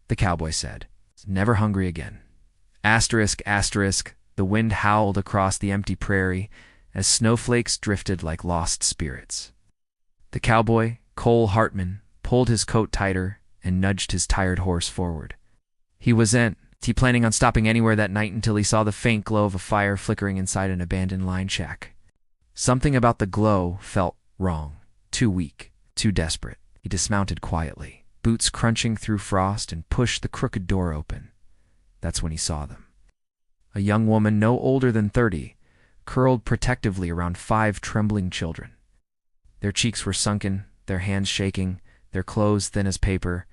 the cowboy said. Never hungry again. Asterisk, asterisk, the wind howled across the empty prairie as snowflakes drifted like lost spirits. The cowboy, Cole Hartman, pulled his coat tighter and nudged his tired horse forward. He wasn't planning on stopping anywhere that night until he saw the faint glow of a fire flickering inside an abandoned line shack. Something about the glow felt wrong, too weak, too desperate. He dismounted quietly, boots crunching through frost, and pushed the crooked door open. That's when he saw them. A young woman no older than 30, curled protectively around 5 trembling children. Their cheeks were sunken, their hands shaking, their clothes thin as paper.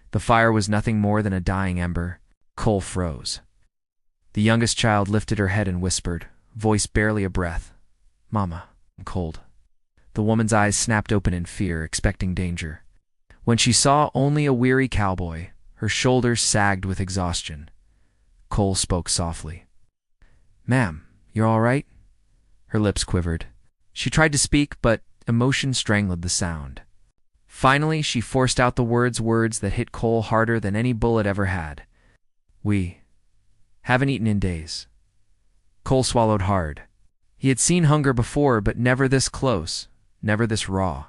The fire was nothing more than a dying ember. Cole froze. The youngest child lifted her head and whispered, voice barely a breath, "Mama, I'm cold." The woman's eyes snapped open in fear, expecting danger. When she saw only a weary cowboy, her shoulders sagged with exhaustion. Cole spoke softly. "Ma'am, you're all right?" Her lips quivered. She tried to speak, but emotion strangled the sound. Finally, she forced out the words that hit Cole harder than any bullet ever had. "We haven't eaten in days." Cole swallowed hard. He had seen hunger before, but never this close, never this raw.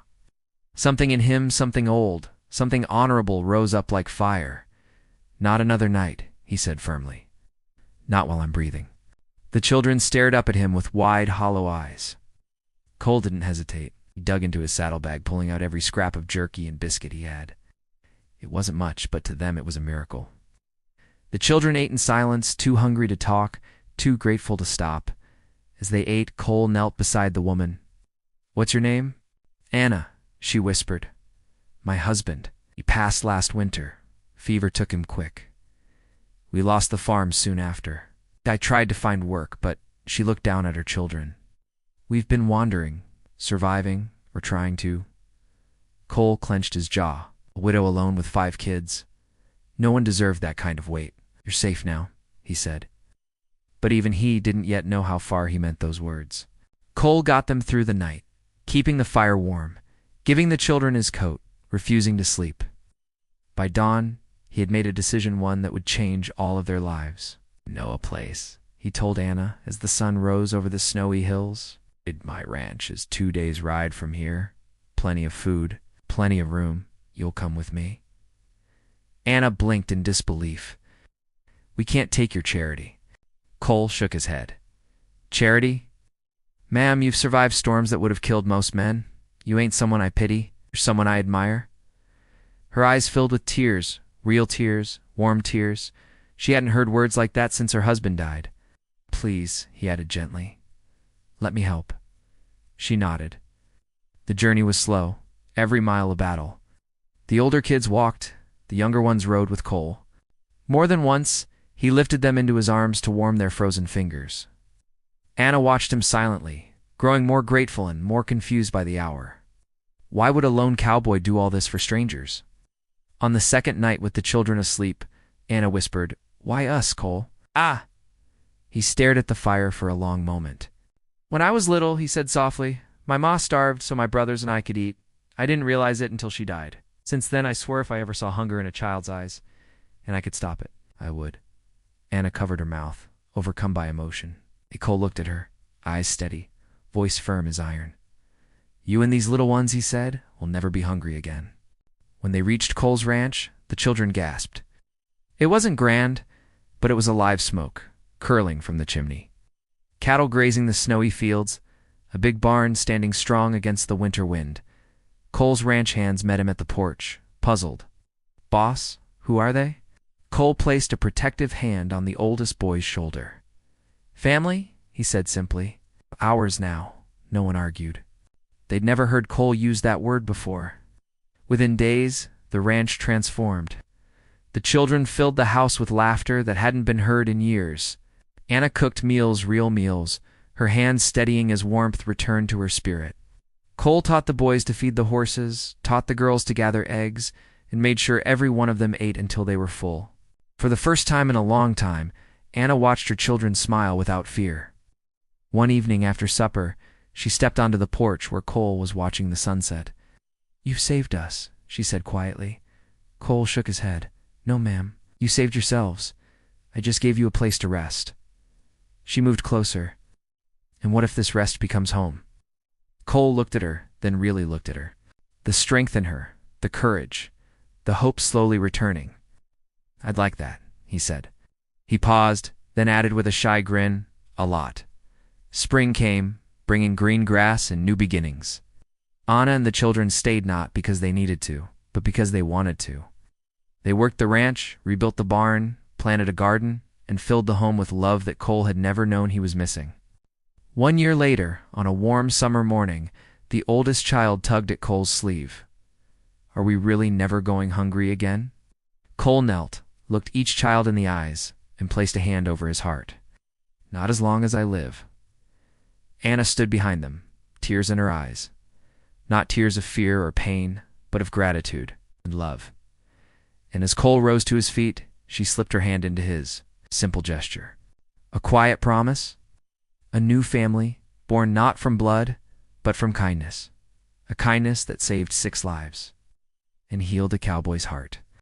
Something in him, something old, something honorable rose up like fire. "Not another night," he said firmly. "Not while I'm breathing." The children stared up at him with wide, hollow eyes. Cole didn't hesitate. He dug into his saddlebag, pulling out every scrap of jerky and biscuit he had. It wasn't much, but to them it was a miracle. The children ate in silence, too hungry to talk, too grateful to stop. As they ate, Cole knelt beside the woman. "What's your name?" "Anna," she whispered. "My husband. He passed last winter. Fever took him quick. We lost the farm soon after. I tried to find work, but," she looked down at her children, "we've been wandering, surviving, or trying to." Cole clenched his jaw. A widow alone with 5 kids. No one deserved that kind of weight. "You're safe now," he said. But even he didn't yet know how far he meant those words. Cole got them through the night, keeping the fire warm, giving the children his coat, refusing to sleep. By dawn, he had made a decision, one that would change all of their lives. "Know a place," he told Anna as the sun rose over the snowy hills. "My ranch is 2 days' ride from here. Plenty of food, plenty of room. You'll come with me?" Anna blinked in disbelief. "We can't take your charity." Cole shook his head. "Charity? Ma'am, you've survived storms that would have killed most men. You ain't someone I pity, or someone I admire." Her eyes filled with tears, real tears, warm tears. She hadn't heard words like that since her husband died. "Please," he added gently, "let me help." She nodded. The journey was slow, every mile a battle. The older kids walked, the younger ones rode with Cole. More than once, he lifted them into his arms to warm their frozen fingers. Anna watched him silently, growing more grateful and more confused by the hour. Why would a lone cowboy do all this for strangers? On the second night with the children asleep, Anna whispered, "Why us, Cole?" "Ah!" He stared at the fire for a long moment. "When I was little," he said softly, "my ma starved so my brothers and I could eat. I didn't realize it until she died. Since then, I swear if I ever saw hunger in a child's eyes, and I could stop it, I would." Anna covered her mouth, overcome by emotion. Cole looked at her, eyes steady, voice firm as iron. "You and these little ones," he said, "will never be hungry again." When they reached Cole's ranch, the children gasped. It wasn't grand, but it was a live smoke, curling from the chimney. Cattle grazing the snowy fields, a big barn standing strong against the winter wind. Cole's ranch hands met him at the porch, puzzled. "Boss, who are they?" Cole placed a protective hand on the oldest boy's shoulder. "Family," he said simply. "Ours now," no one argued. They'd never heard Cole use that word before. Within days, the ranch transformed. The children filled the house with laughter that hadn't been heard in years. Anna cooked meals, real meals, her hands steadying as warmth returned to her spirit. Cole taught the boys to feed the horses, taught the girls to gather eggs, and made sure every one of them ate until they were full. For the first time in a long time, Anna watched her children smile without fear. One evening after supper, she stepped onto the porch where Cole was watching the sunset. "You've saved us," she said quietly. Cole shook his head. No, ma'am. You saved yourselves. I just gave you a place to rest. She moved closer. And what if this rest becomes home? Cole looked at her, then really looked at her. The strength in her, the courage, the hope slowly returning. I'd like that, he said. He paused, then added with a shy grin, a lot. Spring came, bringing green grass and new beginnings. Anna and the children stayed not because they needed to, but because they wanted to. They worked the ranch, rebuilt the barn, planted a garden, and filled the home with love that Cole had never known he was missing. 1 year later, on a warm summer morning, the oldest child tugged at Cole's sleeve. Are we really never going hungry again? Cole knelt, looked each child in the eyes, and placed a hand over his heart. Not as long as I live. Anna stood behind them, tears in her eyes. Not tears of fear or pain, but of gratitude and love. And as Cole rose to his feet, she slipped her hand into his. Simple gesture. A quiet promise. A new family, born not from blood, but from kindness. A kindness that saved 6 lives and healed a cowboy's heart.